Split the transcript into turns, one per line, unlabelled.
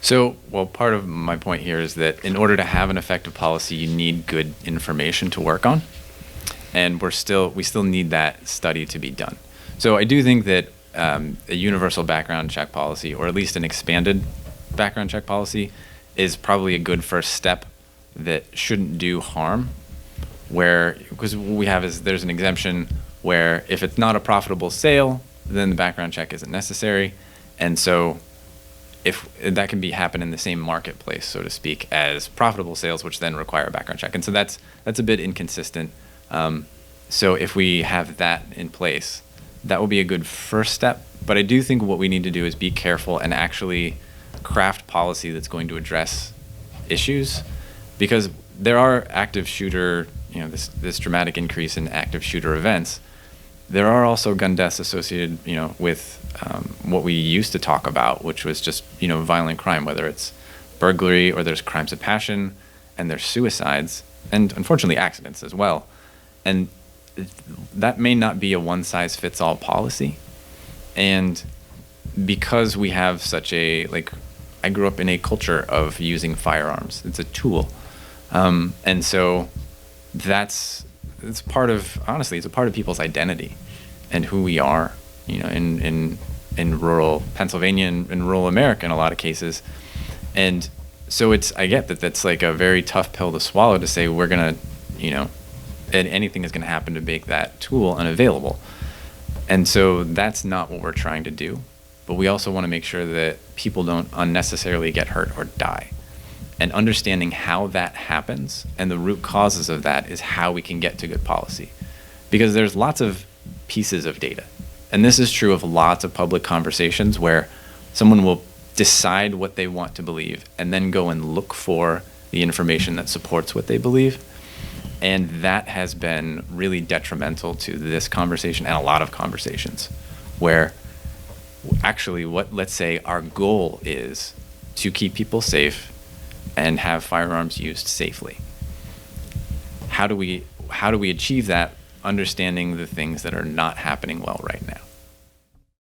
So, well, part of my point here is that in order to have an effective policy, you need good information to work on, and we still need that study to be done. So, I do think that a universal background check policy, or at least an expanded background check policy, is probably a good first step that shouldn't do harm. Where, because what we have is there's an exemption where if it's not a profitable sale, then the background check isn't necessary, and so if that can happen in the same marketplace, so to speak, as profitable sales, which then require a background check. And so that's a bit inconsistent. So if we have that in place, that will be a good first step. But I do think what we need to do is be careful and actually craft policy that's going to address issues, because there are active shooter, this dramatic increase in active shooter events. There are also gun deaths associated, with what we used to talk about, which was just, violent crime, whether it's burglary or there's crimes of passion and there's suicides and unfortunately accidents as well. And that may not be a one-size-fits-all policy. And because we have such I grew up in a culture of using firearms. It's a tool. And so it's part of people's identity and who we are, in rural Pennsylvania and in rural America in a lot of cases. And so I get that that's like a very tough pill to swallow, to say we're going to, and anything is going to happen to make that tool unavailable. And so that's not what we're trying to do. But we also want to make sure that people don't unnecessarily get hurt or die. And understanding how that happens and the root causes of that is how we can get to good policy. Because there's lots of pieces of data. And this is true of lots of public conversations where someone will decide what they want to believe and then go and look for the information that supports what they believe. And that has been really detrimental to this conversation and a lot of conversations where actually let's say our goal is to keep people safe and have firearms used safely. How do we achieve that, understanding the things that are not happening well right now?